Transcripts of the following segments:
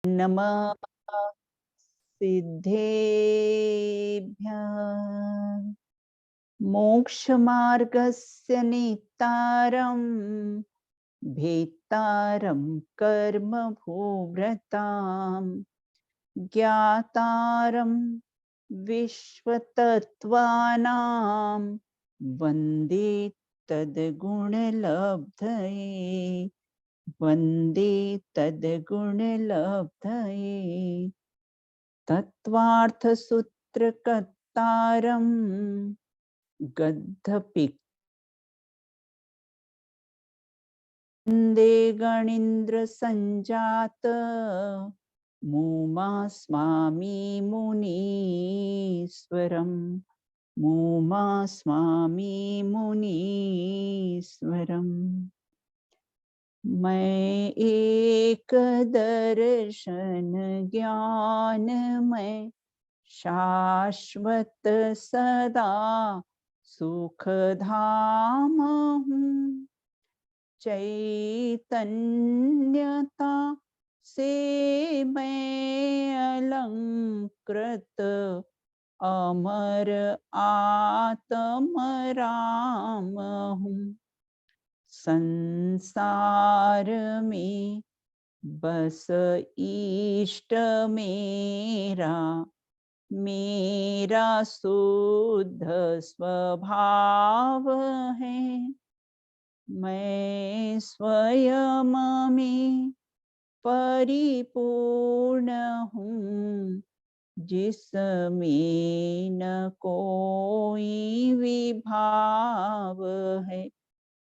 नमः सिद्धेभ्यः मोक्षमार्गस्य नेतारं भेत्तारं कर्म भूभ्रतां ज्ञातारं विश्वतत्त्वानां वन्दे तद्गुणलब्धये वन्दे तद्गुणलब्धये तत्त्वार्थसूत्रकर्तारं वन्दे गणीन्द्रसञ्जात मुमा स्वामी मुनीश्वरम् मुमा स्वामी मुनीश्वरम् मैं एक दर्शन ज्ञानमय शाश्वत सदा सुखधाम हूँ चैतन्यता से मैं अलंकृत अमर आत्म राम हूँ संसार में बस इष्ट मेरा मेरा शुद्ध स्वभाव है मैं स्वयं में परिपूर्ण हूँ जिसमें न कोई विभाव है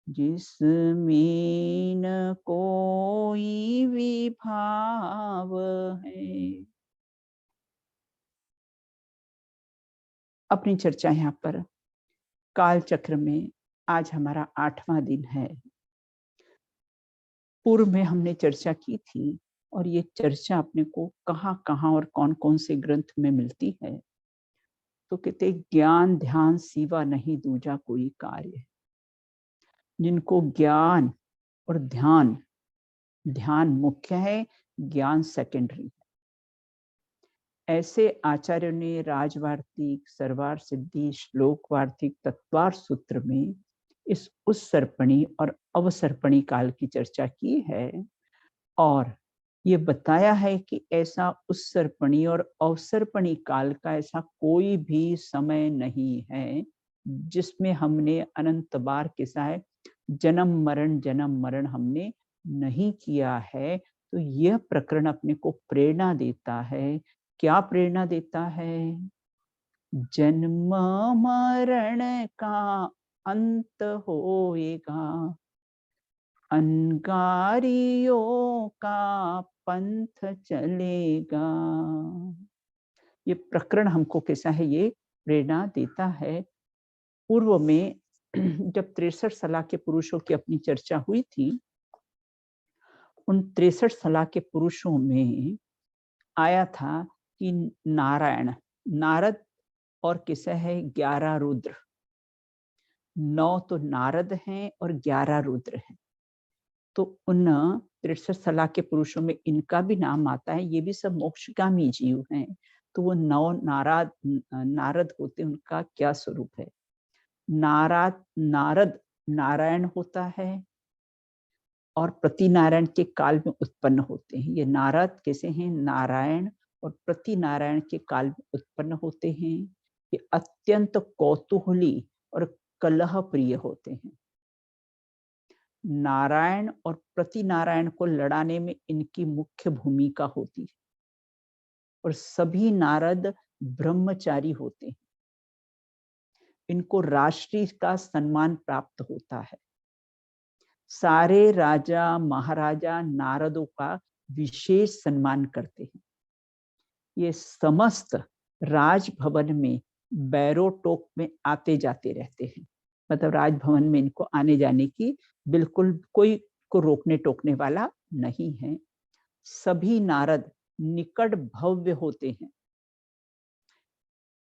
जिसमें न कोई विभाव है। अपनी चर्चा यहाँ पर काल चक्र में आज हमारा 8वां दिन है। पूर्व में हमने चर्चा की थी और ये चर्चा अपने को कहाँ कहाँ और कौन कौन से ग्रंथ में मिलती है। तो कहते ज्ञान ध्यान सिवा नहीं दूजा कोई कार्य। जिनको ज्ञान और ध्यान मुख्य है, ज्ञान सेकेंडरी है। ऐसे आचार्यों ने राजवार्तिक, सरवार सिद्धि, श्लोक वार्तिक, तत्वार्थ सूत्र में इस उत्सर्पणी और अवसर्पणी काल की चर्चा की है और ये बताया है कि ऐसा उत्सर्पणी और अवसर्पणी काल का ऐसा कोई भी समय नहीं है जिसमें हमने अनंत बार किसा है जन्म मरण हमने नहीं किया है। तो यह प्रकरण अपने को प्रेरणा देता है। क्या प्रेरणा देता है? जन्म मरण का अंत होएगा, अनगारियों का पंथ चलेगा। ये प्रकरण हमको कैसा है, ये प्रेरणा देता है। पूर्व में जब 63 सलाह के पुरुषों की अपनी चर्चा हुई थी, उन 63 सलाह के पुरुषों में आया था कि नारायण, नारद और किसे है 11 रुद्र। 9 तो नारद हैं और 11 रुद्र हैं। तो उन 63 सलाह के पुरुषों में इनका भी नाम आता है। ये भी सब मोक्षगामी जीव हैं। तो वो 9 नारद होते, उनका क्या स्वरूप है? नारद नारायण होता है और प्रति नारायण के काल में उत्पन्न होते हैं। ये नारद कैसे हैं? नारायण और प्रति नारायण के काल में उत्पन्न होते हैं। ये अत्यंत कौतूहली और कलह प्रिय होते हैं। नारायण और प्रति नारायण को लड़ाने में इनकी मुख्य भूमिका होती है और सभी नारद ब्रह्मचारी होते हैं। इनको राष्ट्रीय का सम्मान प्राप्त होता है। सारे राजा महाराजा नारदों का विशेष सम्मान करते हैं। ये समस्त राजभवन में बैरोटोक में आते जाते रहते हैं। मतलब राजभवन में इनको आने जाने की बिल्कुल कोई को रोकने टोकने वाला नहीं है। सभी नारद निकट भव्य होते हैं।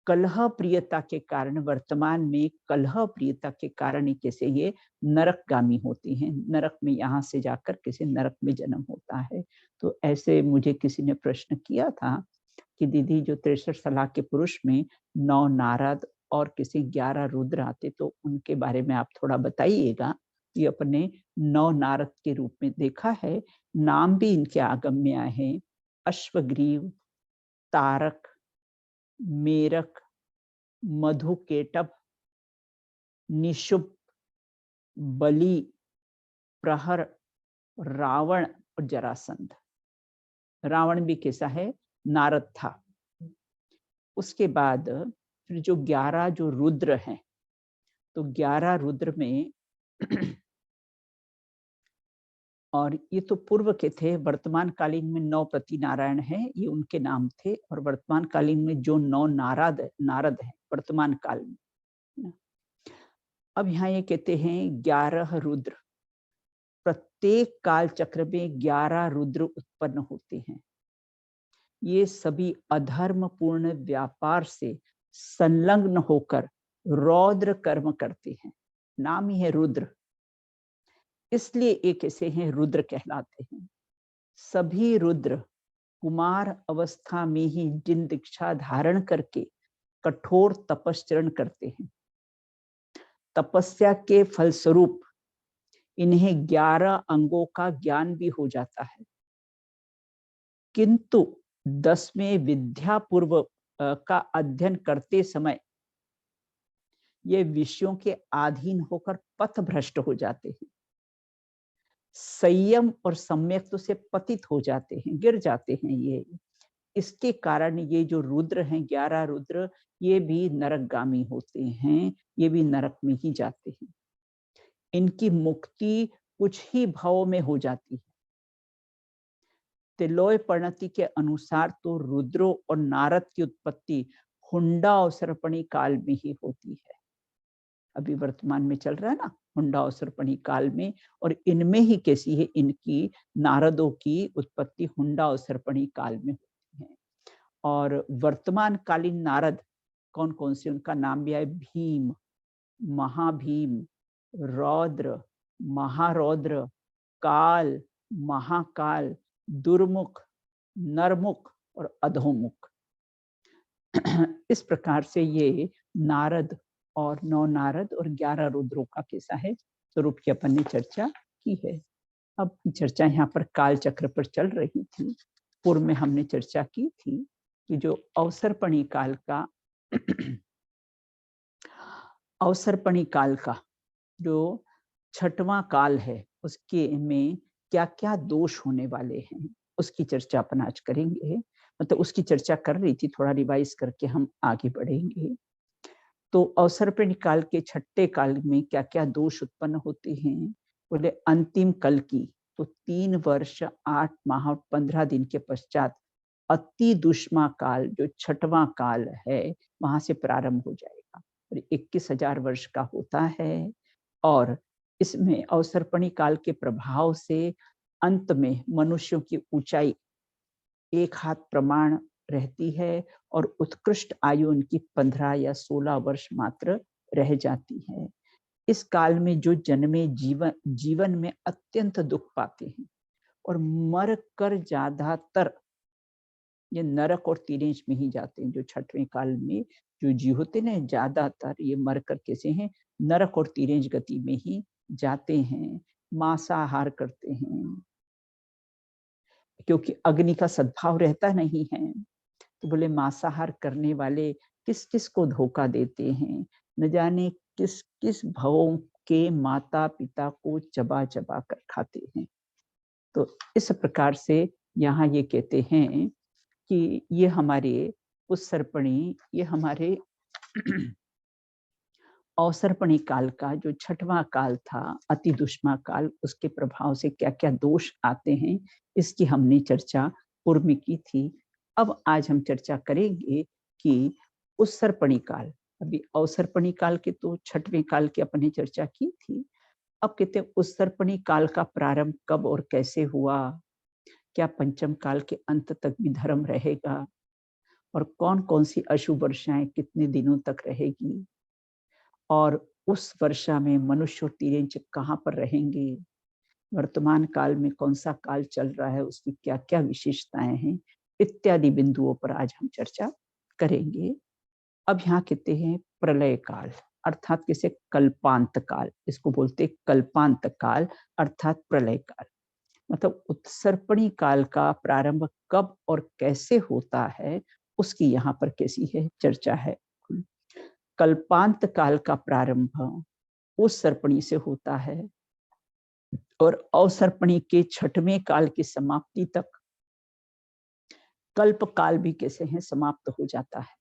कलह प्रियता के कारण, वर्तमान में कलह प्रियता के कारण कैसे ये नरकगामी होती हैं, नरक में यहाँ से जाकर किसी नरक में जन्म होता है। तो ऐसे मुझे किसी ने प्रश्न किया था कि दीदी जो 63 सलाह के पुरुष में 9 नारद और किसी 11 रुद्र आते, तो उनके बारे में आप थोड़ा बताइएगा। ये अपने 9 नारद के रूप में देखा है, नाम भी इनके आगम में आए हैं, अश्वग्रीव, तारक, मेरक, मधुकेटभ, निशुभ, बलि, प्रहर, रावण और जरासंध। रावण भी कैसा है, नारद था। उसके बाद फिर जो 11 जो रुद्र हैं, तो 11 रुद्र में और ये तो पूर्व के थे, वर्तमान कालीन में 9 पति नारायण हैं, ये उनके नाम थे। और वर्तमान कालीन में जो 9 नारद हैं वर्तमान काल में। अब यहाँ ये कहते हैं 11 रुद्र, प्रत्येक काल चक्र में 11 रुद्र उत्पन्न होते हैं। ये सभी अधर्म पूर्ण व्यापार से संलग्न होकर रौद्र कर्म करते हैं, नाम ही है रुद्र, इसलिए एक ऐसे हैं रुद्र कहलाते हैं। सभी रुद्र कुमार अवस्था में ही जिन दीक्षा धारण करके कठोर तपश्चरण करते हैं, तपस्या के फलस्वरूप इन्हें 11 अंगों का ज्ञान भी हो जाता है, किंतु 10वें विद्या पूर्व का अध्ययन करते समय ये विषयों के अधीन होकर पथ भ्रष्ट हो जाते हैं, संयम और सम्यक्त से पतित हो जाते हैं, गिर जाते हैं ये। इसके कारण ये जो रुद्र हैं, 11 रुद्र, ये भी नरकगामी होते हैं, ये भी नरक में ही जाते हैं। इनकी मुक्ति कुछ ही भावों में हो जाती है। तिलोय परिणति के अनुसार तो रुद्रों और नारद की उत्पत्ति हुंडा अवसर्पणी काल में ही होती है। अभी वर्तमान में चल रहा है ना हुंडा अवसर्पणी काल में, और इनमें ही कैसी है, इनकी नारदों की उत्पत्ति हुंडा अवसर्पणी काल में होती है। और वर्तमान कालीन नारद कौन कौन से, उनका नाम भी है भीम, महाभीम, रौद्र, महारौद्र, काल, महाकाल, दुर्मुख, नरमुख और अधोमुख। इस प्रकार से ये नारद और 9 नारद और 11 रुद्रों का कैसा है स्वरूप की अपन ने चर्चा की है। अब चर्चा यहाँ पर काल चक्र पर चल रही थी। पूर्व में हमने चर्चा की थी कि जो अवसर्पणी काल का अवसर्पणी काल का जो 6वां काल है, उसके में क्या क्या दोष होने वाले हैं उसकी चर्चा अपन आज करेंगे। मतलब उसकी चर्चा कर रही थी, थोड़ा रिवाइज करके हम आगे बढ़ेंगे। तो अवसर्पणी काल के 6ठे काल में क्या क्या दोष उत्पन्न होते हैं, बोले अंतिम कल की तो 3 वर्ष 8 माह और 15 दिन के पश्चात अति दुष्मा काल जो 6वां काल है वहां से प्रारंभ हो जाएगा और 21,000 वर्ष का होता है। और इसमें अवसर्पणी काल के प्रभाव से अंत में मनुष्यों की ऊंचाई 1 हाथ प्रमाण रहती है और उत्कृष्ट आयु उनकी 15 या 16 वर्ष मात्र रह जाती है। इस काल में जो जन्मे जीवन में अत्यंत दुख पाते हैं और मर कर ज्यादातर ये नरक और तिरेंच में ही जाते हैं। जो 6वें काल में जो जीव होते हैं ज्यादातर ये मर कर कैसे हैं, नरक और तिरेंच गति में ही जाते हैं, मांसाहार करते हैं, क्योंकि अग्नि का सद्भाव रहता नहीं है। तो बोले मांसाहार करने वाले किस किस को धोखा देते हैं, न जाने किस किस भवों के माता पिता को चबा चबा कर खाते हैं। तो इस प्रकार से यहाँ ये कहते हैं कि ये हमारे उत्सर्पणी, ये हमारे अवसर्पणी काल का जो 6वां काल था अति दुष्मा काल, उसके प्रभाव से क्या क्या दोष आते हैं इसकी हमने चर्चा पूर्व में की थी। अब आज हम चर्चा करेंगे कि उत्सर्पणी काल, अभी अवसर्पणी काल के तो 6वें काल की अपने चर्चा की थी। अब कहते हैं उत्सर्पणी काल का प्रारंभ कब और कैसे हुआ, क्या पंचम काल के अंत तक भी धर्म रहेगा, और कौन कौन सी अशुभ वर्षाएं कितने दिनों तक रहेगी, और उस वर्षा में मनुष्य और तिर्यंच कहाँ पर रहेंगे, वर्तमान काल में कौन सा काल चल रहा है, उसकी क्या क्या विशेषताएं हैं, इत्यादि बिंदुओं पर आज हम चर्चा करेंगे। अब यहाँ कहते हैं प्रलय काल, अर्थात किसे कल्पांत काल, इसको बोलते कल्पांत काल अर्थात प्रलय काल। मतलब उत्सर्पणी काल का प्रारंभ कब और कैसे होता है, उसकी यहाँ पर कैसी है चर्चा है। कल्पांत काल का प्रारंभ उस सर्पणी से होता है और अवसर्पणी के छठवें काल की समाप्ति तक कल्प काल भी कैसे हैं समाप्त हो जाता है।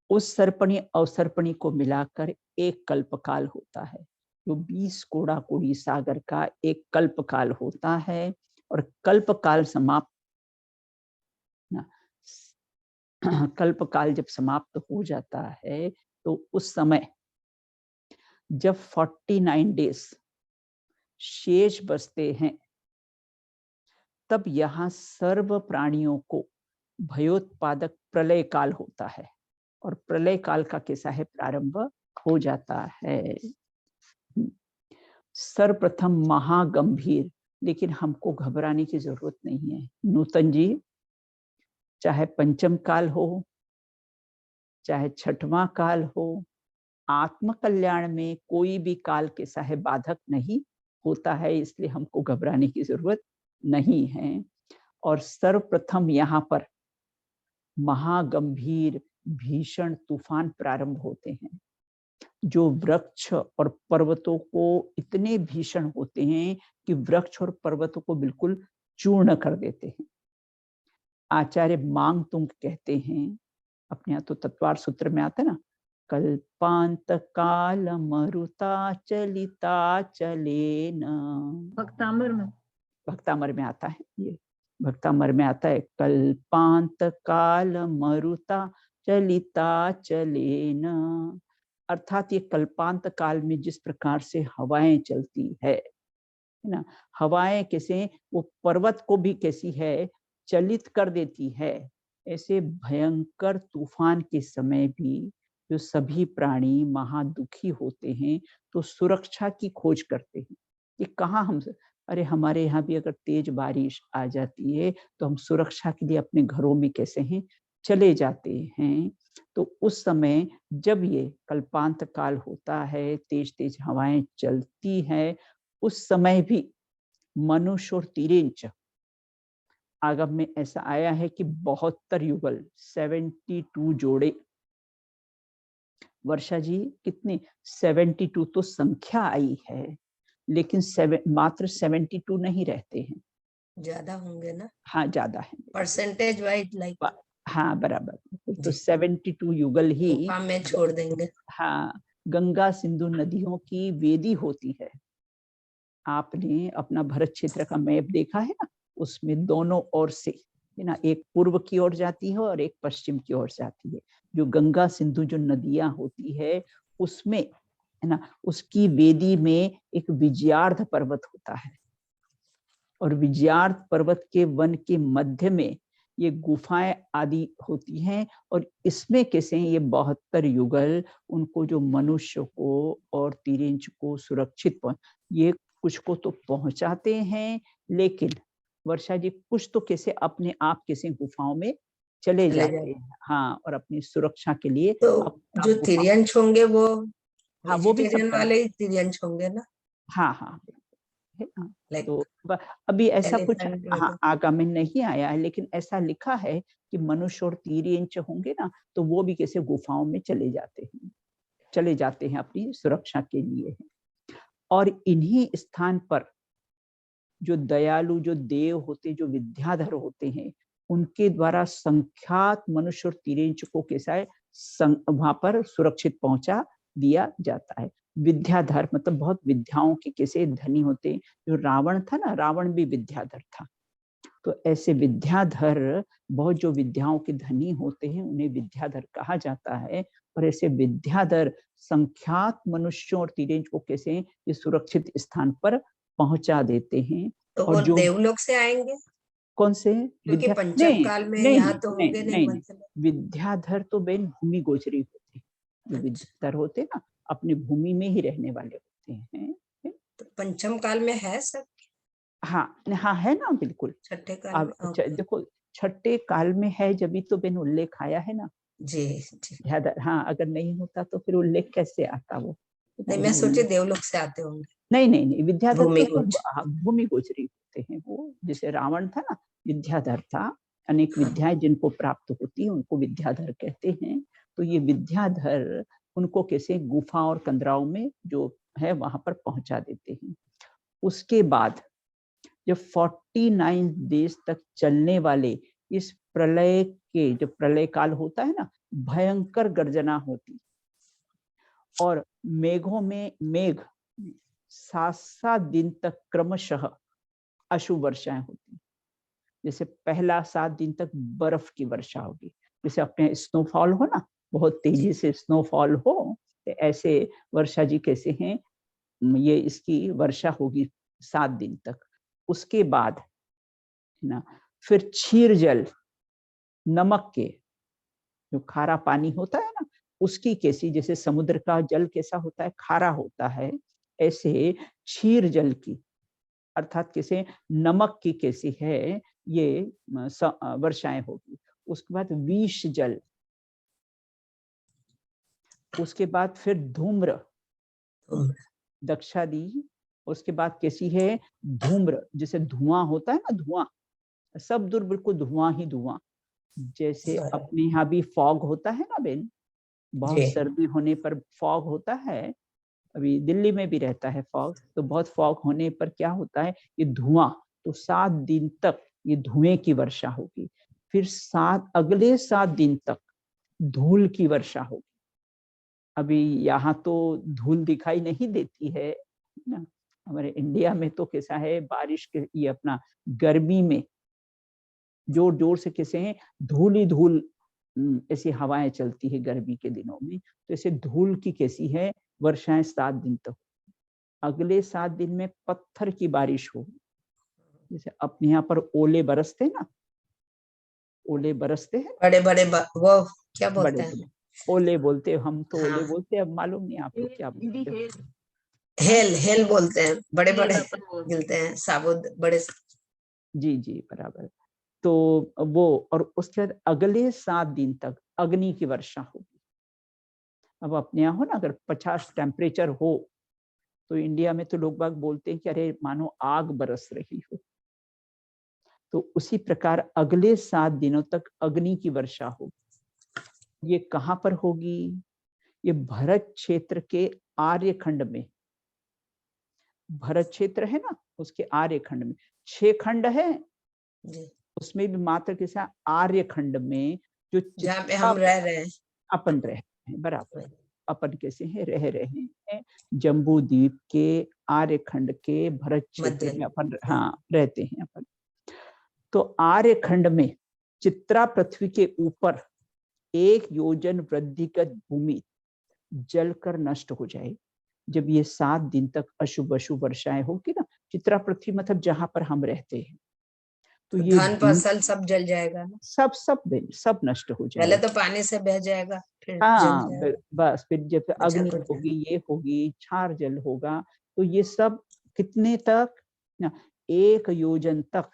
उस सर्पणी अवसर्पणी को मिलाकर एक कल्प काल होता है, जो 20 कोड़ा कोड़ी सागर का एक कल्प काल होता है। और कल्प काल समाप्त कल्प काल जब समाप्त हो जाता है तो उस समय जब 49 डेज शेष बचते हैं, तब यहाँ सर्व प्राणियों को भयोत्पादक प्रलय काल होता है और प्रलय काल का कैसा है प्रारंभ हो जाता है। सर्वप्रथम महागंभीर, लेकिन हमको घबराने की जरूरत नहीं है नूतन जी, चाहे पंचम काल हो चाहे छठवां काल हो, आत्म कल्याण में कोई भी काल कैसा है बाधक नहीं होता है, इसलिए हमको घबराने की जरूरत नहीं है। और सर्वप्रथम यहाँ पर महागंभीर भीषण तूफान प्रारंभ होते हैं, जो वृक्ष और पर्वतों को इतने भीषण होते हैं कि वृक्ष और पर्वतों को बिल्कुल चूर्ण कर देते हैं। आचार्य मांगतुंग कहते हैं, अपने यहाँ तो तत्वार सूत्र में आता है ना, कल्पांत काल मरुता चलिता चलेन, भक्तामर में आता है, ये भक्तामर में आता है, कल्पांत काल मरुता चलिता चलेन। अर्थात ये कल्पांत काल में जिस प्रकार से हवाएं चलती है ना, हवाएं कैसे वो पर्वत को भी कैसी है चलित कर देती है, ऐसे भयंकर तूफान के समय भी जो सभी प्राणी महादुखी होते हैं तो सुरक्षा की खोज करते हैं कि कहाँ हम, अरे हमारे यहाँ भी अगर तेज बारिश आ जाती है तो हम सुरक्षा के लिए अपने घरों में कैसे हैं चले जाते हैं। तो उस समय जब ये कल्पांत काल होता है, तेज तेज हवाएं चलती हैं, उस समय भी मनुष्य और तिर्यंच, आगम में ऐसा आया है कि 72 युगल 72 जोड़े, वर्षा जी कितने 72 तो संख्या आई है, लेकिन मात्र 72 नहीं रहते हैं, ज्यादा होंगे ना। हाँ ज्यादा है, परसेंटेज वाइज लाइक, हाँ बराबर, तो 72 युगल ही में छोड़ देंगे। हाँ, गंगा सिंधु नदियों की वेदी होती है। आपने अपना भारत क्षेत्र का मैप देखा है ना, उसमें दोनों ओर से है ना, एक पूर्व की ओर जाती है और एक पश्चिम की ओर जाती है। जो गंगा सिंधु जो नदियां होती है उसमें है ना, उसकी वेदी में एक विजयार्ध पर्वत होता है और विजयार्ध पर्वत के वन के मध्य में ये गुफाएं आदि होती हैं। और इसमें कैसे ये 72 युगल उनको जो मनुष्य को और तिर्यंच को सुरक्षित ये कुछ को तो पहुंचाते हैं, लेकिन वर्षा जी कुछ तो कैसे अपने आप कैसे गुफाओं में चले जाते हैं, हाँ, और अपनी सुरक्षा के लिए तो जो तिर्यंच होंगे वो हाँ वो भी वेजिटेरियन वाले ही तिर्यंच होंगे ना। हाँ हाँ like तो अभी ऐसा कुछ elephant आगामी नहीं आया है, लेकिन ऐसा लिखा है कि मनुष्य और तिर्यंच होंगे ना तो वो भी कैसे गुफाओं में चले जाते हैं अपनी सुरक्षा के लिए। और इन्हीं स्थान पर जो दयालु जो देव होते, जो विद्याधर होते हैं, उनके द्वारा संख्यात मनुष्य और तिर्यंच को कैसा है वहां पर सुरक्षित पहुंचा दिया जाता है। विद्याधर मतलब बहुत विद्याओं के कैसे धनी होते, जो रावण था ना, रावण भी विद्याधर था, तो ऐसे विद्याधर बहुत जो विद्याओं के धनी होते हैं उन्हें विद्याधर कहा जाता है। और ऐसे विद्याधर संख्यात मनुष्यों और तिर्यंच को कैसे ये सुरक्षित स्थान पर पहुंचा देते हैं। तो और वो जो देवलोक से आएंगे, कौन से क्योंकि पंचम नहीं काल में नहीं यहाँ नहीं तो नहीं होंगे नहीं नहीं नहीं, मतलब। विद्याधर तो बेन भूमि गोचरी होते हैं। जो अच्छा, विद्याधर होते हैं ना, अपनी भूमि में ही रहने वाले होते हैं। तो पंचम काल में है सब, हाँ हाँ, है ना, बिल्कुल। छठे काल अब में? ओके। देखो, छठे काल में है जब तो बेन उल्लेख आया है ना। जी जी। हाँ, अगर नहीं होता तो फिर उल्लेख कैसे आता वो, है ना, नहीं, मैं जो सोचे उल्लेख। देवलोक से आते होंगे। नहीं नहीं नहीं, विद्याधर भूमि तो कुछ। भूमि गोचरी होते हैं वो। जैसे रावण था ना, विद्याधर था। अनेक हाँ। विद्याएं जिनको प्राप्त होती है उनको विद्याधर कहते हैं। तो ये विद्याधर उनको कैसे गुफा और कंदराओं में जो है वहां पर पहुंचा देते हैं। उसके बाद जब 49 डेज तक चलने वाले इस प्रलय के, जो प्रलय काल होता है ना, भयंकर गर्जना होती और मेघों में मेघ 7-7 दिन तक क्रमशः अशुभ वर्षाएं होती। जैसे पहला 7 दिन तक बर्फ की वर्षा होगी, जैसे अपने स्नोफॉल हो ना, बहुत तेजी से स्नोफॉल हो, तो ऐसे वर्षा जी कैसे हैं, ये इसकी वर्षा होगी 7 दिन तक। उसके बाद ना फिर क्षीर जल, नमक के, जो खारा पानी होता है ना, उसकी कैसी, जैसे समुद्र का जल कैसा होता है, खारा होता है, ऐसे क्षीर जल की, अर्थात कैसे नमक की कैसी है, ये वर्षाएं होगी। उसके बाद विष जल, उसके बाद फिर धूम्र, दक्षादी। उसके बाद कैसी है, धूम्र, जैसे धुआं होता है ना, धुआं, सब दूर बिल्कुल धुआं ही धुआं। जैसे अपने यहाँ भी फॉग होता है ना बेन, बहुत जी। सर्दी होने पर फॉग होता है। अभी दिल्ली में भी रहता है फॉग, तो बहुत फॉग होने पर क्या होता है, ये धुआं। तो 7 दिन तक ये धुएं की वर्षा होगी। फिर अगले 7 दिन तक धूल की वर्षा होगी। अभी यहाँ तो धूल दिखाई नहीं देती है ना, हमारे इंडिया में तो कैसा है, बारिश के ये अपना गर्मी में जोर जोर से कैसे हैं, धूल ही धूल, ऐसी हवाएं चलती है गर्मी के दिनों में। तो ऐसे धूल की कैसी है वर्षाएं 7 दिन तक। अगले 7 दिन में पत्थर की बारिश हो, जैसे अपने यहाँ पर ओले बरसते ना, ओले बरसते हैं, बड़े बड़े वो क्या बड़े बोलते हैं? बड़े ओले बोलते, हम तो ओले हाँ, बोलते हैं, अब मालूम नहीं आप लोग क्या बोलते हो। हाँ हेल हेल बोलते हैं, बड़े बड़े गिरते हैं साबुत बड़े। जी जी, बराबर। तो वो, और उसके बाद अगले 7 दिन तक अग्नि की वर्षा होगी। अब अपने यहाँ हो ना, अगर 50 टेम्परेचर हो तो इंडिया में तो लोग बाग बोलते हैं कि अरे मानो आग बरस रही हो। तो उसी प्रकार अगले 7 दिनों तक अग्नि की वर्षा होगी। ये कहाँ पर होगी, ये भरत क्षेत्र के आर्यखंड में। भरत क्षेत्र है ना, उसके आर्यखंड में 6 खंड है, उसमें भी मात्र के साथ आर्यखंड में जो जहाँ पे हम रह रहे हैं, अपन रहे हैं, बराबर। अपन कैसे हैं, रह रहे हैं जम्बू द्वीप के आर्यखंड के भरत क्षेत्र में अपन, हाँ, रहते हैं अपन। तो आर्यखंड में चित्रा पृथ्वी के ऊपर 1 योजन वृद्धिगत भूमि जलकर नष्ट हो जाए जब ये 7 दिन तक अशुभ अशुभ वर्षाएं होगी ना। चित्रा पृथ्वी मतलब जहां पर हम रहते हैं, तो ये धान फसल सब जल जाएगा ना? सब नष्ट हो पहले जाएगा। तो पानी से बह जाएगा, फिर जल हाँ, जाएगा, बस फिर जब बचा अग्नि कुछ होगी, नहीं। ये होगी, क्षार जल होगा, तो ये सब कितने तक ना, 1 योजन तक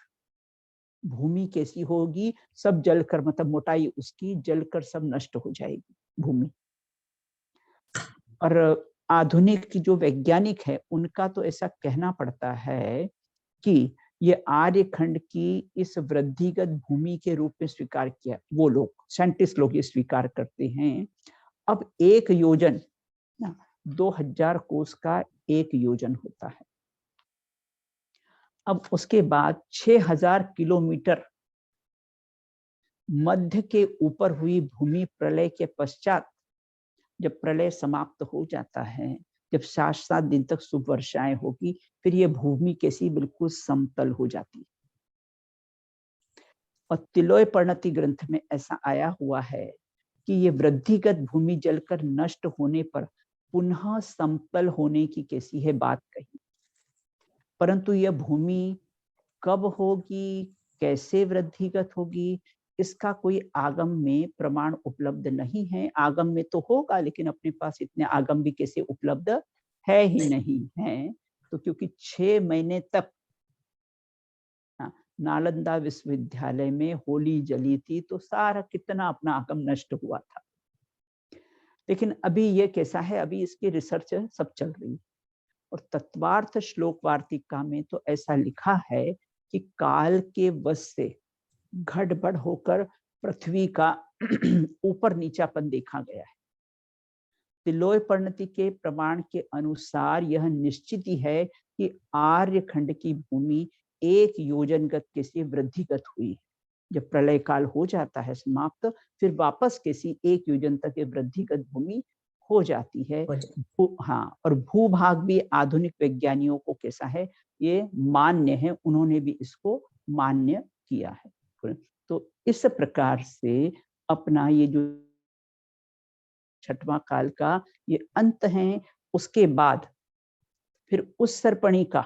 भूमि कैसी होगी, सब जलकर, मतलब मोटाई उसकी जलकर सब नष्ट हो जाएगी भूमि। और आधुनिक की जो वैज्ञानिक है उनका तो ऐसा कहना पड़ता है कि ये आर्यखंड की इस वृद्धिगत भूमि के रूप में स्वीकार किया, वो लोग साइंटिस्ट लोग ये स्वीकार करते हैं। अब 1 योजन ना 2000 कोस का 1 योजन होता है। अब उसके बाद 6000 किलोमीटर मध्य के ऊपर हुई भूमि प्रलय के पश्चात, जब प्रलय समाप्त हो जाता है, जब 7-7 दिन तक शुभ वर्षाएं होगी, फिर ये भूमि कैसी बिल्कुल समतल हो जाती है। और तिलोय परिणति ग्रंथ में ऐसा आया हुआ है कि ये वृद्धिगत भूमि जलकर नष्ट होने पर पुनः समतल होने की कैसी है बात कही, परंतु यह भूमि कब होगी, कैसे वृद्धिगत होगी, इसका कोई आगम में प्रमाण उपलब्ध नहीं है। आगम में तो होगा, लेकिन अपने पास इतने आगम भी कैसे उपलब्ध है ही नहीं है। तो क्योंकि 6 महीने तक नालंदा विश्वविद्यालय में होली जली थी, तो सारा कितना अपना आगम नष्ट हुआ था। लेकिन अभी ये कैसा है, अभी इसकी रिसर्च सब चल रही है। और तत्वार्थ श्लोक वार्तिका में तो ऐसा लिखा है कि काल के वश से घटबढ़ होकर पृथ्वी का ऊपर नीचापन देखा गया है। तिलोय परिणति के प्रमाण के अनुसार यह निश्चित ही है कि आर्यखंड की भूमि 1 योजनगत कैसे वृद्धिगत हुई। जब प्रलय काल हो जाता है समाप्त, फिर वापस कैसी 1 योजन तक ये वृद्धिगत भूमि हो जाती है। हाँ, और भूभाग भी आधुनिक वैज्ञानिकों को कैसा है, ये मान्य है, उन्होंने भी इसको मान्य किया है। तो इस प्रकार से अपना ये जो 6वां काल का ये अंत है, उसके बाद फिर उस सर्पणी का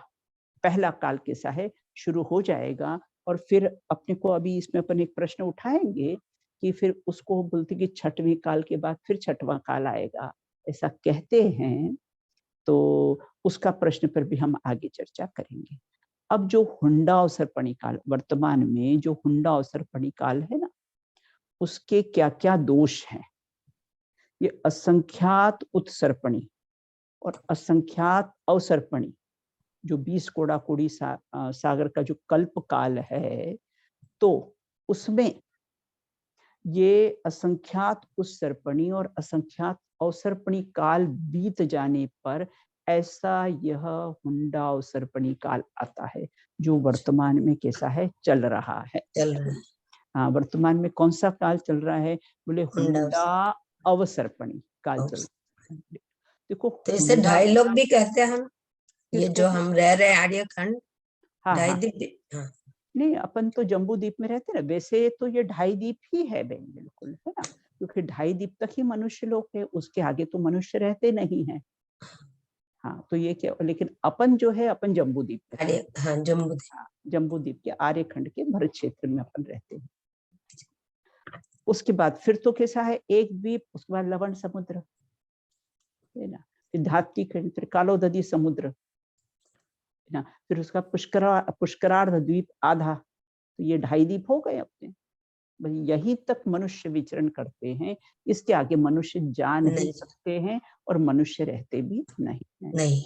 पहला काल कैसा है शुरू हो जाएगा। और फिर अपने को अभी इसमें अपन एक प्रश्न उठाएंगे कि फिर उसको बोलते कि 6वें काल के बाद फिर 6वां काल आएगा, ऐसा कहते हैं। तो उसका प्रश्न पर भी हम आगे चर्चा करेंगे। अब जो हुंडा और सर्पणी काल, वर्तमान में जो हुंडा और सर्पणी काल है ना, उसके क्या क्या दोष हैं। ये असंख्यात उत्सर्पणी और असंख्यात अवसर्पणी, जो 20 कोड़ा कोड़ी सागर का जो कल्प काल है, तो उसमें ये असंख्यात उत्सर्पणी और असंख्यात अवसर्पणी काल बीत जाने पर ऐसा यह हुंडा अवसर्पणी काल आता है, जो वर्तमान में कैसा है, चल रहा है। हाँ, वर्तमान में कौन सा काल चल रहा है, बोले हुंडा अवसर्पणी काल चल रहा है। देखो, तो इसे 2.5 लोग भी कहते हैं हम, ये जो हम रह रहे आर्यखंड। हाँ, 2.5 हाँ। द्वीप। हाँ। नहीं, अपन तो जम्बू द्वीप में रहते ना, वैसे तो ये 2.5 द्वीप ही है बहन, बिल्कुल है ना, क्योंकि 2.5 द्वीप तक ही मनुष्य लोग है, उसके आगे तो मनुष्य रहते नहीं है। हाँ, तो ये क्या, लेकिन अपन जो है अपन जम्बू द्वीप में, हाँ, जम्बू द्वीप। हाँ, जम्बू द्वीप के आर्यखंड के भरत क्षेत्र में अपन रहते हैं। उसके बाद फिर तो कैसा है, एक द्वीप, उसके बाद लवण समुद्र है ना, फिर धात्ती खंड, फिर कालोदधी समुद्र है ना, फिर उसका पुष्करार्ध द्वीप आधा। तो ये 2.5 द्वीप हो गए अपने। यही तक मनुष्य विचरण करते हैं, इसके आगे मनुष्य जा नहीं सकते हैं और मनुष्य रहते भी नहीं है।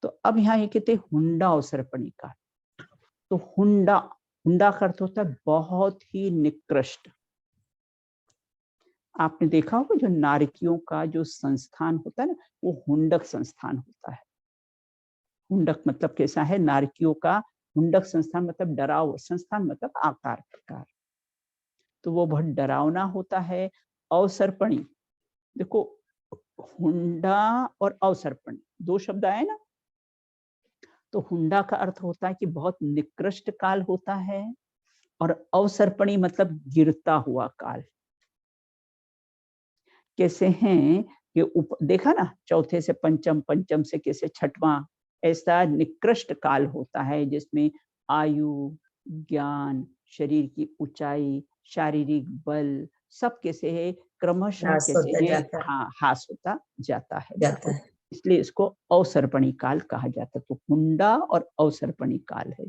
तो अब यहाँ ये कहते हैं हुंडा अवसर्पणी काल। तो हुंडा का अर्थ होता है बहुत ही निकृष्ट। आपने देखा होगा जो नारकियों का जो संस्थान होता है ना, वो हुंडक संस्थान होता है। हुंडक मतलब कैसा है, नारकियों का हुंडक संस्थान मतलब डराव संस्थान, मतलब आकार प्रकार, तो वो बहुत डरावना होता है। अवसर्पणी, देखो हुंडा और अवसर्पणी 2 शब्द आए ना, तो हुंडा का अर्थ होता है कि बहुत निकृष्ट काल होता है, और अवसर्पणी मतलब गिरता हुआ काल। कैसे हैं कि देखा ना, चौथे से पंचम, पंचम से कैसे 6वां, ऐसा निकृष्ट काल होता है जिसमें आयु, ज्ञान, शरीर की ऊंचाई, शारीरिक बल सब कैसे है, क्रमशः कैसे है, हाँ, हास होता जाता है। इसलिए इसको अवसर्पणी काल कहा जाता है। तो हुंडा और अवसर्पणी काल है।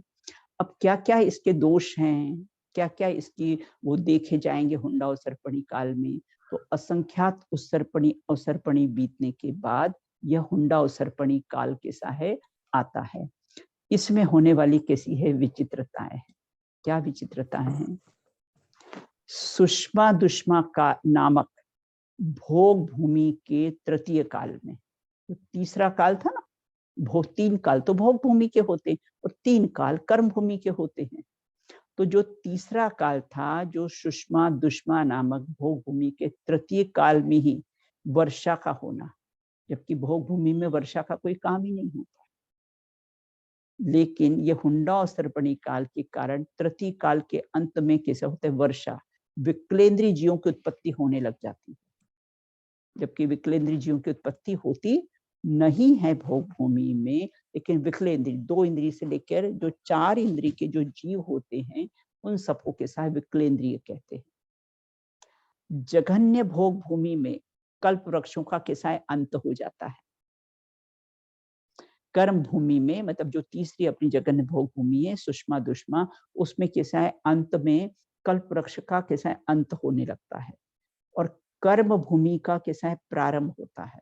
अब क्या क्या इसके दोष हैं, क्या क्या इसकी वो देखे जाएंगे हुंडा अवसर्पणी काल में। तो असंख्यात उत्सर्पणी अवसर्पणी बीतने के बाद यह हुंडा अवसर्पणी काल कैसा है, आता है। इसमें होने वाली कैसी है विचित्रताएं हैं। क्या विचित्रताएं हैं, सुषमा दुष्मा का नामक भोग भूमि के तृतीय काल में, तो तीसरा काल था ना, 3 काल तो भोग भूमि के होते और 3 काल कर्म भूमि के होते हैं। तो जो तीसरा काल था, जो सुषमा दुष्मा नामक भोग भूमि के तृतीय काल में ही वर्षा का होना, जबकि भोग भूमि में वर्षा का कोई काम ही नहीं होता। लेकिन ये हुंडा और सर्पणी काल के कारण तृतीय काल के अंत में कैसे होता है, वर्षा, विकलेंद्रीय जीवों की उत्पत्ति होने लग जाती है। जबकि विकलेंद्रीय जीवों की उत्पत्ति होती नहीं है भोग भूमि में, लेकिन विकल इंद्रिय, 2 इंद्रिय से लेकर जो 4 इंद्रिय के जो जीव होते हैं उन सबको कैसा है, विकल इंद्रिय कहते हैं। जघन्य भोग भूमि में कल्प वृक्षों का कैसा है, अंत हो जाता है। कर्म भूमि में, मतलब जो तीसरी अपनी जघन्य भोग भूमि है, सुषमा दुष्मा, उसमें कैसा है, अंत में कल्प वृक्ष का कैसा है, अंत होने लगता है। और कर्म भूमि का कैसा है, प्रारंभ होता है।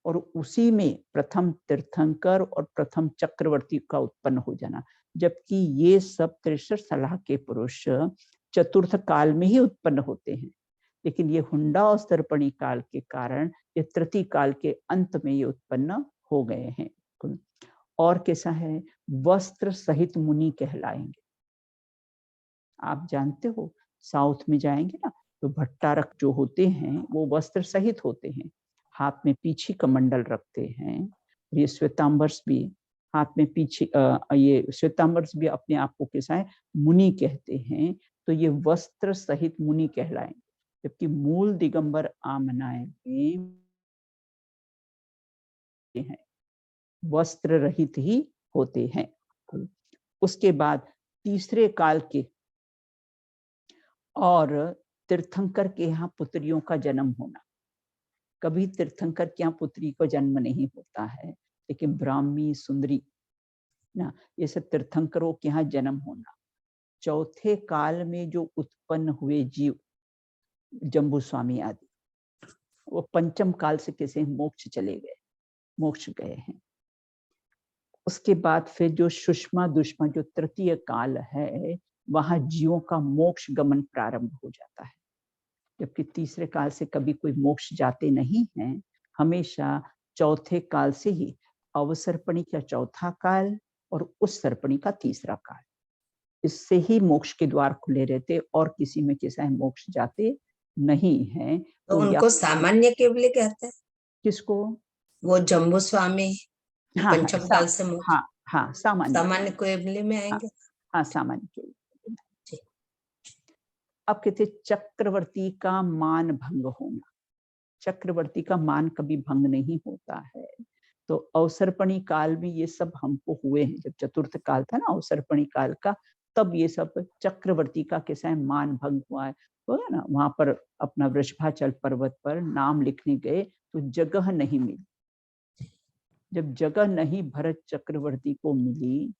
और उसी में प्रथम तीर्थंकर और प्रथम चक्रवर्ती का उत्पन्न हो जाना, जबकि ये सब 63 सलाह के पुरुष चतुर्थ काल में ही उत्पन्न होते हैं, लेकिन ये हुंडा और सर्पणी काल के कारण ये तृतीय काल के अंत में ये उत्पन्न हो गए हैं। और कैसा है, वस्त्र सहित मुनि कहलाएंगे। आप जानते हो साउथ में जाएंगे ना, तो भट्टारक जो होते हैं वो वस्त्र सहित होते हैं, हाथ में पीछे कमंडल रखते हैं। ये श्वेतांबर्स भी हाथ में पीछे, ये श्वेतांबर्स भी अपने आप को कैसा है, मुनि कहते हैं। तो ये वस्त्र सहित मुनि कहलाएंगे, जबकि मूल दिगंबर आमनाएं हैं, वस्त्र रहित ही होते हैं। उसके बाद तीसरे काल के और तीर्थंकर के यहाँ पुत्रियों का जन्म होना। कभी तीर्थंकर के यहाँ पुत्री को जन्म नहीं होता है, लेकिन ब्राह्मी सुंदरी ना, ये सब तीर्थंकरों के यहाँ जन्म होना। चौथे काल में जो उत्पन्न हुए जीव, जम्बू स्वामी आदि, वो पंचम काल से कैसे मोक्ष चले गए, मोक्ष गए हैं। उसके बाद फिर जो सुषमा दुष्मा, जो तृतीय काल है, वहां जीवों का मोक्ष गमन प्रारंभ हो जाता है। जबकि तीसरे काल से कभी कोई मोक्ष जाते नहीं हैं, हमेशा चौथे काल से ही, अवसर्पणी का चौथा काल और उस सर्पणी का तीसरा काल, इससे ही मोक्ष के द्वार खुले रहते, और किसी में कैसा है, मोक्ष जाते नहीं है। तो उनको सामान्य केवली कहते हैं। किसको? वो जम्बू स्वामी हाँ पंचम काल से हाँ हाँ, सामान्य केवली में आएंगे। हाँ, सामान्य केवली। अब कहते चक्रवर्ती का मान भंग होना। चक्रवर्ती का मान कभी भंग नहीं होता है। तो अवसर्पणी काल में ये सब हमको हुए हैं, जब चतुर्थ काल था ना अवसर्पणी काल का, तब ये सब चक्रवर्ती का कैसा है, मान भंग हुआ है। तो है ना, वहां पर अपना वृषभाचल पर्वत पर नाम लिखने गए तो जगह नहीं मिली। जब जगह नहीं भरत चक्रवर्ती को मिली,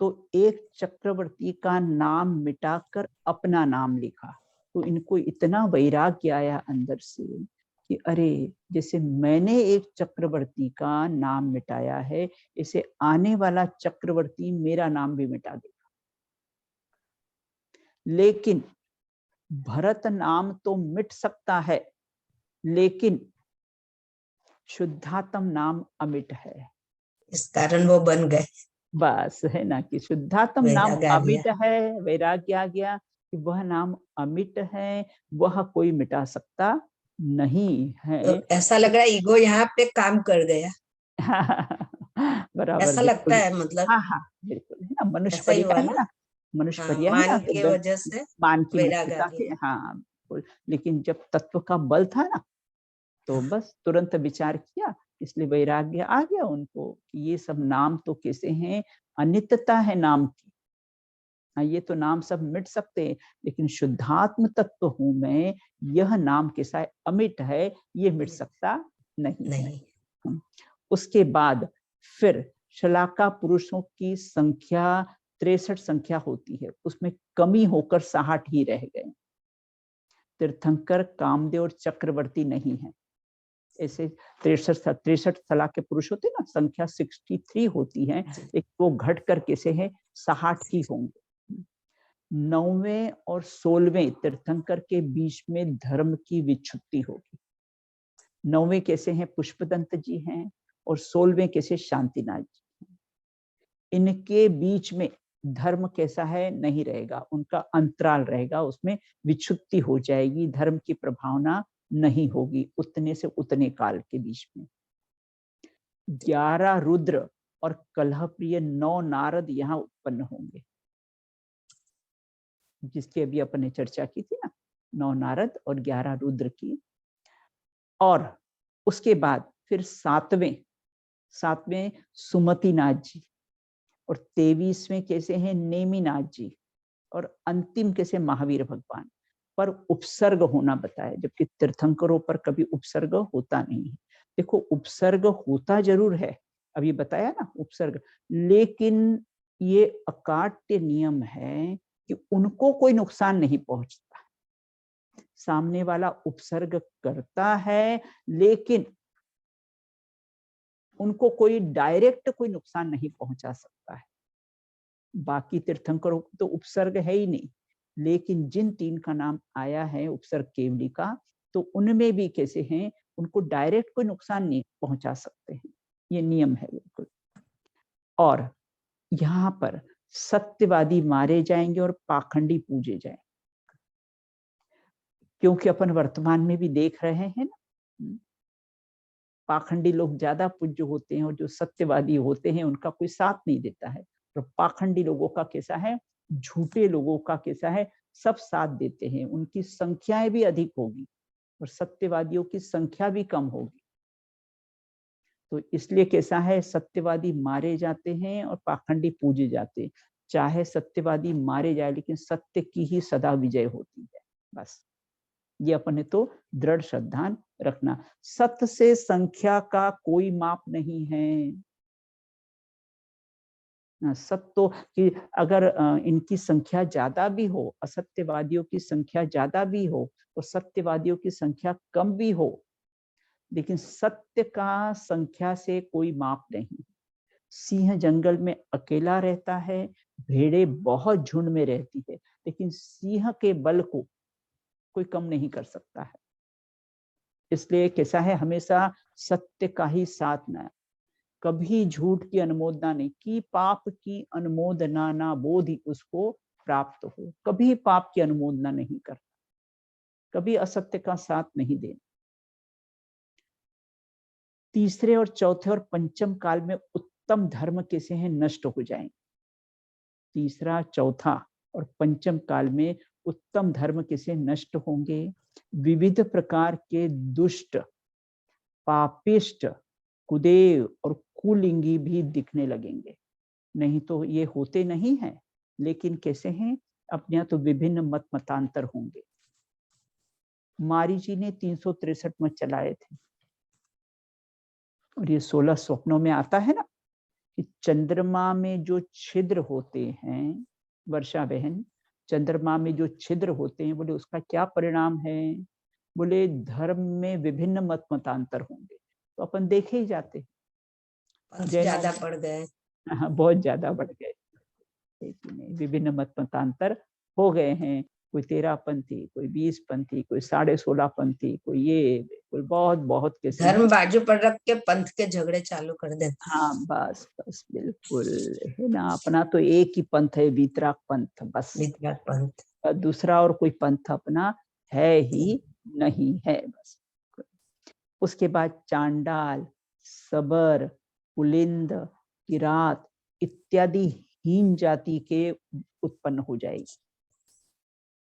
तो एक चक्रवर्ती का नाम मिटाकर अपना नाम लिखा। तो इनको इतना वैराग्य आया अंदर से कि अरे, जैसे मैंने एक चक्रवर्ती का नाम मिटाया है, इसे आने वाला चक्रवर्ती मेरा नाम भी मिटा देगा। लेकिन भरत नाम तो मिट सकता है, लेकिन शुद्धात्म नाम अमिट है। इस कारण वो बन गए। बस है ना, कि शुद्धात्म नाम वैराग्य आ अमिट गया। है, वैराग्य आ गया कि वह नाम अमिट है, वह कोई मिटा सकता नहीं है। तो ऐसा लग रहा है ईगो यहाँ पे काम कर गया। बराबर, ऐसा लगता बिल्कुल। है, मतलब हाँ हाँ, बिल्कुल है ना, मनुष्य ऐसा ही परिया हुआ है ना। ना, मनुष्य हाँ, परिया है ना, मान तो की वजह से मान की वैराग आ मित्रता से, गया। हाँ बिल्कुल। लेकिन जब तत्व का बल था ना, तो बस तुरंत विचार किया, इसलिए वैराग्य आ गया उनको कि ये सब नाम तो कैसे हैं, अनित्यता है नाम की। हाँ, ये तो नाम सब मिट सकते हैं, लेकिन शुद्धात्म तत्व हूं मैं, यह नाम कैसा है, अमिट है, ये मिट सकता नहीं है। नहीं। उसके बाद फिर शलाका पुरुषों की संख्या 63 संख्या होती है, उसमें कमी होकर 60 ही रह गए। तीर्थंकर, कामदेव और चक्रवर्ती नहीं है। ऐसे 63 सलाह के पुरुष होते ना, संख्या 63 होती है, लेकिन वो घट कर कैसे है, 60 ही होंगे। 9वें और 16वें तीर्थंकर के बीच में धर्म की विच्छुत्ति होगी। 9वें कैसे हैं, पुष्पदंत जी हैं, और 16वें कैसे, शांतिनाथ जी। इनके बीच में धर्म कैसा है, नहीं रहेगा, उनका अंतराल रहेगा, उसमें विच्छुत्ति हो जाएगी, धर्म की प्रभावना नहीं होगी उतने से उतने काल के बीच में। 11 रुद्र और कलह प्रिय 9 नारद यहाँ उत्पन्न होंगे, जिसकी अभी अपन ने चर्चा की थी ना, 9 नारद और 11 रुद्र की। और उसके बाद फिर सातवें सुमतिनाथ जी, और 23वें कैसे हैं नेमिनाथ जी, और अंतिम कैसे महावीर भगवान पर उपसर्ग होना बताया, जबकि तीर्थंकरों पर कभी उपसर्ग होता नहीं है। देखो उपसर्ग होता जरूर है, अभी बताया ना उपसर्ग, लेकिन ये अकाट्य नियम है कि उनको कोई नुकसान नहीं पहुंचता। सामने वाला उपसर्ग करता है लेकिन उनको कोई डायरेक्ट कोई नुकसान नहीं पहुंचा सकता है। बाकी तीर्थंकरों को तो उपसर्ग है ही नहीं, लेकिन जिन 3 का नाम आया है उपसर्ग केवली का, तो उनमें भी कैसे हैं, उनको डायरेक्ट कोई नुकसान नहीं पहुंचा सकते हैं, ये नियम है बिल्कुल। और यहाँ पर सत्यवादी मारे जाएंगे और पाखंडी पूजे जाएंगे, क्योंकि अपन वर्तमान में भी देख रहे हैं ना, पाखंडी लोग ज्यादा पूज्य होते हैं और जो सत्यवादी होते हैं उनका कोई साथ नहीं देता है। तो पाखंडी लोगों का कैसा है, झूठे लोगों का कैसा है, सब साथ देते हैं, उनकी संख्याएं भी अधिक होगी और सत्यवादियों की संख्या भी कम होगी। तो इसलिए कैसा है, सत्यवादी मारे जाते हैं और पाखंडी पूजे जाते हैं। चाहे सत्यवादी मारे जाए लेकिन सत्य की ही सदा विजय होती है, बस ये अपने तो दृढ़ श्रद्धा रखना। सत्य से संख्या का कोई माप नहीं है। सत्य तो कि अगर इनकी संख्या ज्यादा भी हो, असत्यवादियों की संख्या ज्यादा भी हो और सत्यवादियों की संख्या कम भी हो, लेकिन सत्य का संख्या से कोई माप नहीं। सिंह जंगल में अकेला रहता है, भेड़े बहुत झुंड में रहती है, लेकिन सिंह के बल को कोई कम नहीं कर सकता है। इसलिए कैसा है, हमेशा सत्य का ही साथ ना, कभी झूठ की अनुमोदना नहीं की, पाप की अनुमोदना ना बोधि उसको प्राप्त हो, कभी पाप की अनुमोदना नहीं करता, कभी असत्य का साथ नहीं देना। तीसरे और चौथे और पंचम काल में उत्तम धर्म कैसे हैं, नष्ट हो जाएंगे। तीसरा, चौथा और पंचम काल में उत्तम धर्म कैसे नष्ट होंगे, विविध प्रकार के दुष्ट, पापिष्ट, कुदेव और कुलिंगी भी दिखने लगेंगे। नहीं तो ये होते नहीं हैं, लेकिन कैसे हैं, अपने यहाँ तो विभिन्न मत मतांतर होंगे। मारी जी ने 363 मत चलाए थे, और ये 16 स्वप्नों में आता है ना कि चंद्रमा में जो छिद्र होते हैं, वर्षा बहन, चंद्रमा में जो छिद्र होते हैं, बोले उसका क्या परिणाम है, बोले धर्म में विभिन्न मत मतांतर होंगे। तो अपन देखे ही जाते, ज्यादा बढ़ गए, हाँ बहुत ज्यादा बढ़ गए, विभिन्न मत मतांतर हो गए हैं। कोई 13 पंथी, कोई 20 पंथी, कोई 16.5 पंथी, कोई ये, कोई बहुत बहुत कैसे धर्म बाजू पर रख के पंथ के झगड़े चालू कर देते। हाँ बस बस बिल्कुल है ना, अपना तो एक ही पंथ है, वीतराग पंथ, बस वीतराग पंथ, दूसरा और कोई पंथ अपना है ही नहीं है, बस। उसके बाद चांडाल, सबर, पुलिंद, किरात इत्यादि हीन जाति के उत्पन्न हो जाएगी।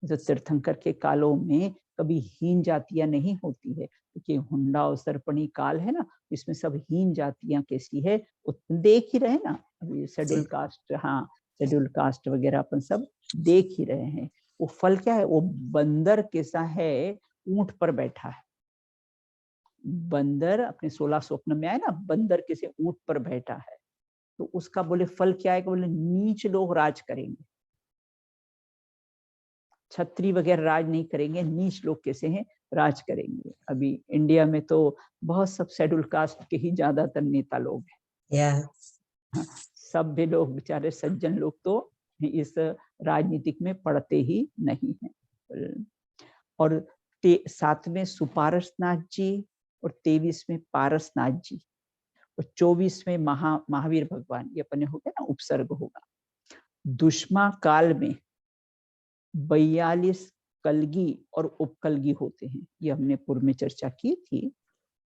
जो तीर्थंकर के कालों में कभी हीन जातियां नहीं होती है, क्योंकि हुंडा और सर्पणी काल है ना, इसमें सब हीन जातियां कैसी है देख ही रहे ना, अभी शेड्यूल कास्ट, हाँ शेड्यूल कास्ट वगैरह अपन सब देख ही रहे हैं। वो फल क्या है, वो बंदर कैसा है, ऊंट पर बैठा है। बंदर अपने 16 स्वप्न में आए ना, बंदर कैसे ऊंट पर बैठा है, तो उसका बोले फल क्या है, बोले नीच लोग राज करेंगे, छत्री वगैरह राज नहीं करेंगे, नीच लोग कैसे हैं, राज करेंगे। अभी इंडिया में तो बहुत सब शेड्यूल कास्ट के ही ज्यादातर नेता लोग हैं, हाँ, सब भी लोग बेचारे सज्जन लोग तो इस राजनीतिक में पढ़ते ही नहीं हैं। और 7वें सुपारसनाथ जी और 23वें पारसनाथ जी और 24वें महावीर भगवान, ये अपने हो गए ना, उपसर्ग होगा। दुष्मा काल में 42 कलगी और उपकलगी होते हैं, ये हमने पूर्व में चर्चा की थी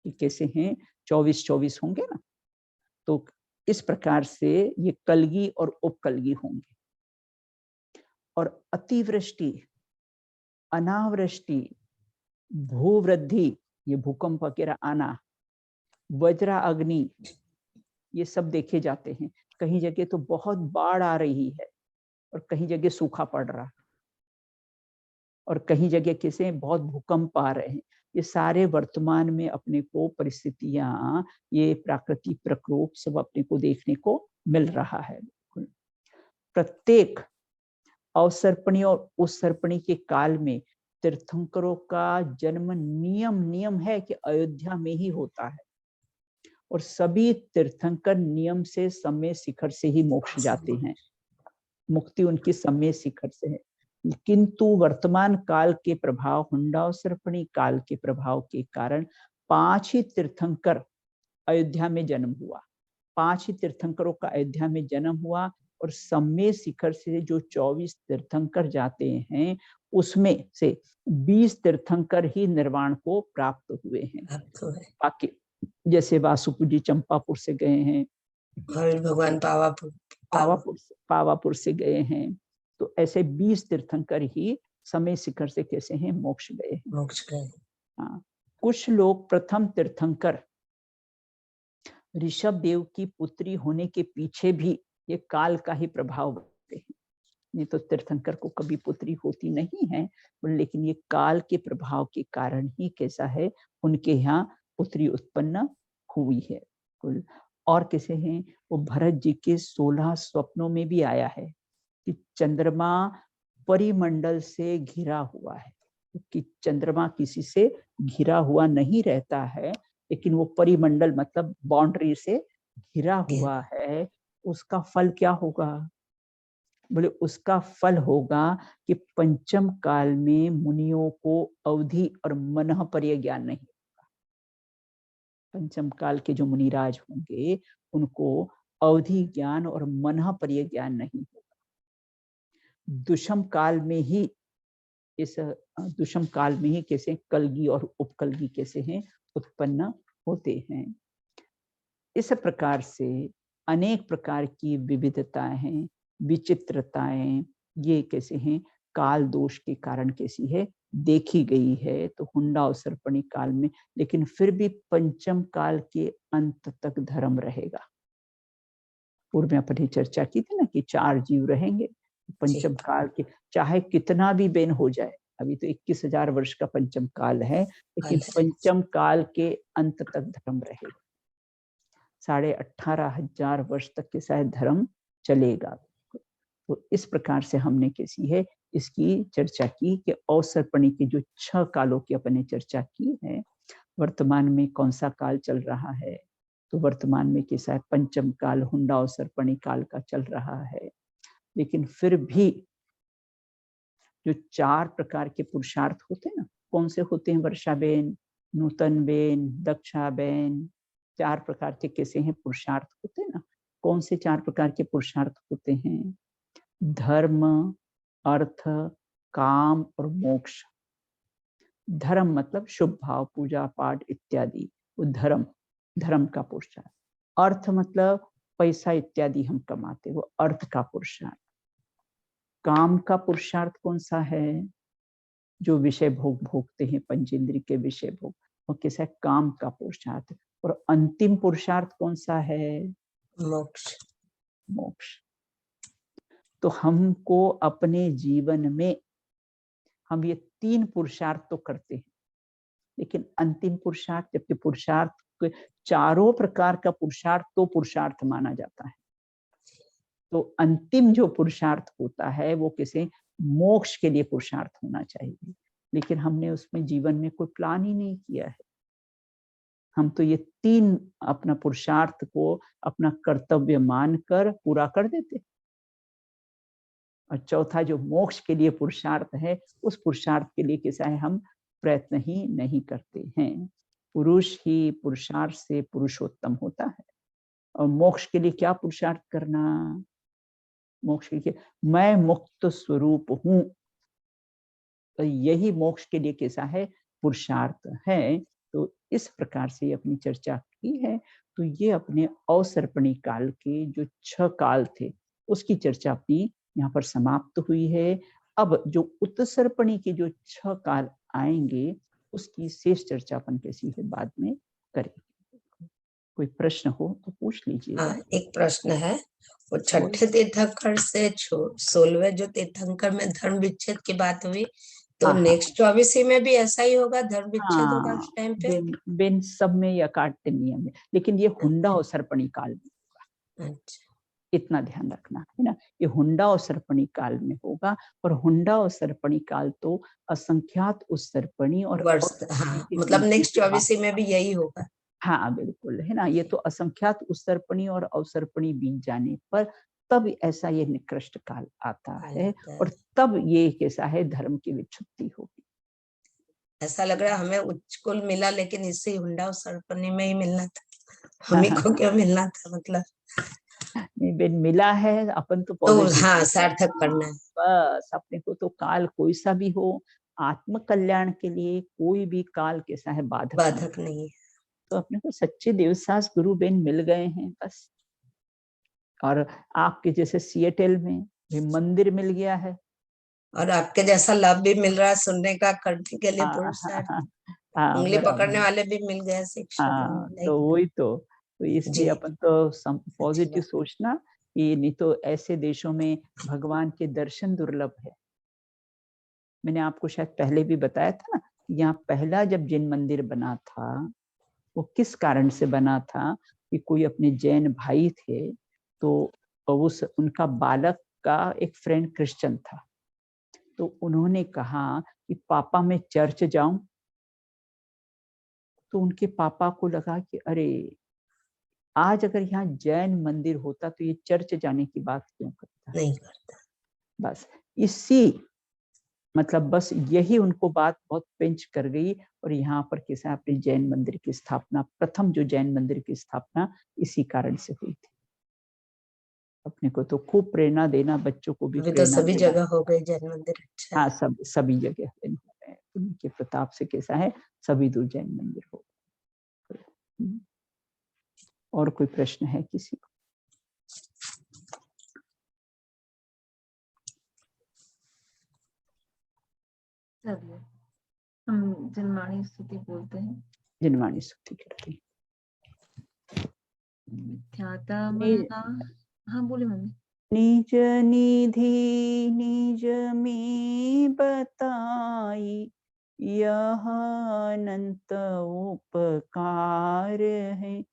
कि कैसे हैं, 24-24 होंगे ना, तो इस प्रकार से ये कलगी और उपकलगी होंगे। और अतिवृष्टि, अनावृष्टि, भूवृद्धि, ये भूकंप वगैरह आना, वज्रा अग्नि, ये सब देखे जाते हैं। कहीं जगह तो बहुत बाढ़ आ रही है और कहीं जगह सूखा पड़ रहा है और कहीं जगह किसे बहुत भूकंप आ रहे हैं। ये सारे वर्तमान में अपने को परिस्थितियां, ये प्राकृतिक प्रकोप सब अपने को देखने को मिल रहा है। प्रत्येक अवसर्पणी और उत्सर्पणी के काल में तीर्थंकरों का जन्म नियम है कि अयोध्या में ही होता है और सभी तीर्थंकर नियम से समय शिखर से ही मोक्ष जाते हैं, मुक्ति उनकी समय शिखर से है। किंतु वर्तमान काल के प्रभाव, हुंडावसर्पणी काल के प्रभाव के कारण 5 ही तीर्थंकर अयोध्या में जन्म हुआ। 5 ही तीर्थंकरों का अयोध्या में जन्म हुआ और समय शिखर से जो 24 तीर्थंकर जाते हैं उसमें से 20 तीर्थंकर ही निर्वाण को प्राप्त हुए हैं। बाकी जैसे वासुपुर जी चंपापुर से गए हैं, भगवान पावापुर से गए हैं, तो ऐसे 20 तीर्थंकर ही समय शिखर से कैसे हैं मोक्ष गए। हाँ, कुछ लोग प्रथम तीर्थंकर ऋषभ देव की पुत्री होने के पीछे भी ये काल का ही प्रभाव बनते हैं। नहीं तो तीर्थंकर को कभी पुत्री होती नहीं है, लेकिन ये काल के प्रभाव के कारण ही कैसा है उनके यहाँ पुत्री उत्पन्न हुई है। कुल और कैसे हैं वो भरत जी के 16 स्वप्नों में भी आया है कि चंद्रमा परिमंडल से घिरा हुआ है, कि चंद्रमा किसी से घिरा हुआ नहीं रहता है, लेकिन वो परिमंडल मतलब बाउंड्री से घिरा हुआ है। उसका फल क्या होगा? बोले उसका फल होगा कि पंचम काल में मुनियों को अवधि और मनः पर्य ज्ञान नहीं होगा। पंचम काल के जो मुनिराज होंगे उनको अवधि ज्ञान और मनः पर्य ज्ञान नहीं होगा। दुष्म काल में ही, इस दुष्म काल में ही कैसे कलगी और उपकलगी कैसे हैं उत्पन्न होते हैं। इस प्रकार से अनेक प्रकार की विविधताएं हैं, विचित्रताएं, ये कैसे हैं काल दोष के कारण कैसी है देखी गई है। तो हुंडावसर्पणी काल में, लेकिन फिर भी पंचम काल के अंत तक धर्म रहेगा। पूर्व में अपनी चर्चा की थी ना कि 4 जीव रहेंगे पंचम काल के, चाहे कितना भी बेन हो जाए। अभी तो 21,000 वर्ष का पंचम काल है, लेकिन पंचम काल के अंत तक धर्म रहेगा। 18,500 वर्ष तक के शायद धर्म चलेगा। तो इस प्रकार से हमने कैसी है इसकी चर्चा की कि अवसर्पणी के जो 6 कालों की अपने चर्चा की है। वर्तमान में कौन सा काल चल रहा है? तो वर्तमान में कैसा है पंचम काल हुंडावसर्पणी काल का चल रहा है। लेकिन फिर भी जो 4 प्रकार के पुरुषार्थ होते हैं ना, कौन से होते हैं वर्षा बेन, नूतन बेन, दक्षा बेन, 4 प्रकार के कैसे हैं पुरुषार्थ होते हैं ना। कौन से 4 प्रकार के पुरुषार्थ होते हैं? धर्म, अर्थ, काम और मोक्ष। धर्म मतलब शुभ भाव, पूजा पाठ इत्यादि, वो धर्म का पुरुषार्थ। अर्थ मतलब पैसा इत्यादि हम कमाते, वो अर्थ का पुरुषार्थ। काम का पुरुषार्थ कौन सा है? जो विषय भोग भोगते हैं, पंचेंद्रिय के विषय भोग, वो कैसा है काम का पुरुषार्थ। और अंतिम पुरुषार्थ कौन सा है? मोक्ष। तो हमको अपने जीवन में हम ये 3 पुरुषार्थ तो करते हैं, लेकिन अंतिम पुरुषार्थ, जबकि पुरुषार्थ चारों प्रकार का पुरुषार्थ तो पुरुषार्थ माना जाता है, तो अंतिम जो पुरुषार्थ होता है वो किसी मोक्ष के लिए पुरुषार्थ होना चाहिए। लेकिन हमने उसमें जीवन में कोई प्लान ही नहीं किया है। हम तो ये 3 अपना पुरुषार्थ को अपना कर्तव्य मानकर पूरा कर देते, और चौथा जो मोक्ष के लिए पुरुषार्थ है, उस पुरुषार्थ के लिए कैसा है हम प्रयत्न ही नहीं करते हैं। पुरुष ही पुरुषार्थ से पुरुषोत्तम होता है। और मोक्ष के लिए क्या पुरुषार्थ करना? मोक्ष के लिए मैं मुक्त स्वरूप हूं, तो यही मोक्ष के लिए कैसा है पुरुषार्थ है। तो इस प्रकार से अपनी चर्चा की है। तो ये अपने अवसर्पणी काल के जो 6 काल थे उसकी चर्चा अपनी यहाँ पर समाप्त हुई है। अब जो उत्सर्पणी के जो 6 काल आएंगे उसकी शेष चर्चा अपन कैसी है बाद में करेंगे। कोई प्रश्न हो तो पूछ लीजिएगा। हाँ, एक प्रश्न है, वो छठे तीर्थंकर से 16वें जो तीर्थंकर में धर्म विच्छेद की बात हुई, तो हाँ हाँ नेक्स्ट 24 में भी ऐसा ही होगा, धर्म विच्छेद होगा हाँ, उस टाइम पे? बिन सब में या काट्य नियम में, लेकिन ये हुंडा और सर्पणी काल में, अच्छा, इतना ध्यान रखना है ना। ये हुंडा और सर्पणी काल में होगा, और हुंडा और सर्पणी काल तो असंख्यात उत्सर्पणी और वर्ष, अवसर्पणी हाँ, के मतलब बीच नेक्स्ट की बात 24 में भी है। यही होगा। हाँ बिल्कुल, है ना। ये तो असंख्यात उत्सर्पणी और अवसर्पणी बीत जाने पर तब ऐसा ये निकृष्ट काल आता काल है, आता है। और तब ये कैसा है, धर्म की विच्छुप्ति होगी। ऐसा लग रहा है हमें उच्च कुल मिला, लेकिन इसी हुंडा और सरपनी में ही मिलना था, हाँ हमें हाँ को क्यों मिलना था, मतलब नहीं बेन, मिला है, अपन तो तो पॉजिटिव हाँ, सोचना। सार्थक करना है। बस अपने को तो काल कोई सा भी हो, आत्म कल्याण के लिए कोई भी काल कैसा है, बाधक नहीं। बाधक नहीं है। तो अपने को सच्चे देवसास गुरु बेन मिल गए हैं बस। और आपके जैसे सिएटल में भी मंदिर मिल गया है। और आपके जैसा लाभ भी मिल रहा है सुनने का, करने के लिए हाँ हाँ पुरुषार्थ, हाँ हाँ, उंगली पकड़ने बराबर। वाले भी मिल गए, शिक्षक भी हाँ मिल तो गए। वही तो इसलिए जी, अपन तो अच्छी पॉजिटिव बात। सोचना, कि नहीं तो ऐसे देशों में भगवान के दर्शन दुर्लभ है। मैंने आपको शायद पहले भी बताया था ना, यहाँ पहला जब जैन मंदिर बना था, वो किस कारण से बना था, कि कोई अपने जैन भाई थे, तो उस उनका बालक का एक फ्रेंड क्रिश्चियन था, तो उन्होंने कहा कि पापा मैं चर्च जाऊं। तो उनके पापा को लगा कि अरे, आज अगर यहाँ जैन मंदिर होता तो ये चर्च जाने की बात क्यों करता। नहीं करता। बस इसी, मतलब बस यही उनको बात बहुत पिंच कर गई, और यहाँ पर कैसा अपने जैन मंदिर की स्थापना, प्रथम जो जैन मंदिर की स्थापना इसी कारण से हुई थी। अपने को तो खूब प्रेरणा देना, बच्चों को भी अभी तो प्रेरणा सभी देना। जगह हो गए जैन मंदिर, अच्छा है। हाँ, सभी जगह उनके प्रताप से कैसा है, सभी दूर जैन मंदिर हो। और कोई प्रश्न है किसी को? चलिए, हम जनवाणी स्तुति बोलते हैं। जिनवाणी स्तुति करती। मिथ्याता मना, हाँ बोले मम्मी। निज निधि निज में बताई, यह अनंत उपकार है,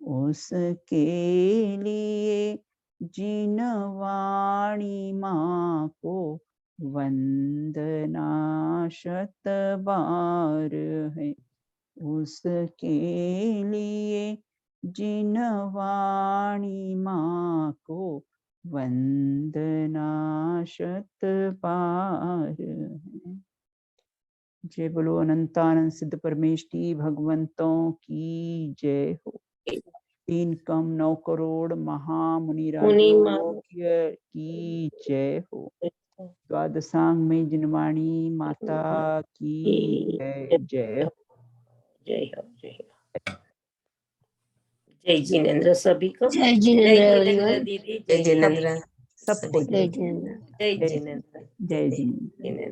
उसके लिए जिन वाणी माँ को वंदना शत बार है, उसके लिए जिन वाणी माँ को वंदना शत बार है। जय बोलो अनंतानंद सिद्ध परमेश की भगवंतों की जय हो। 3 कम 9 करोड़ महामुनि राजयोग्य की जय हो। द्वादशांग में जिनवाणी माता की जय हो। जय हो, जय हो। जय जिनेन्द्र सभी को। जय जय जिनेन्द्र जिनेन्द्र दीदी, जय जिनेन्द्र सबको जय जय। जिनेन्द्र। जय जय जिनेन्द्र, जय जिनेन्द्र। जिनेन्द्र।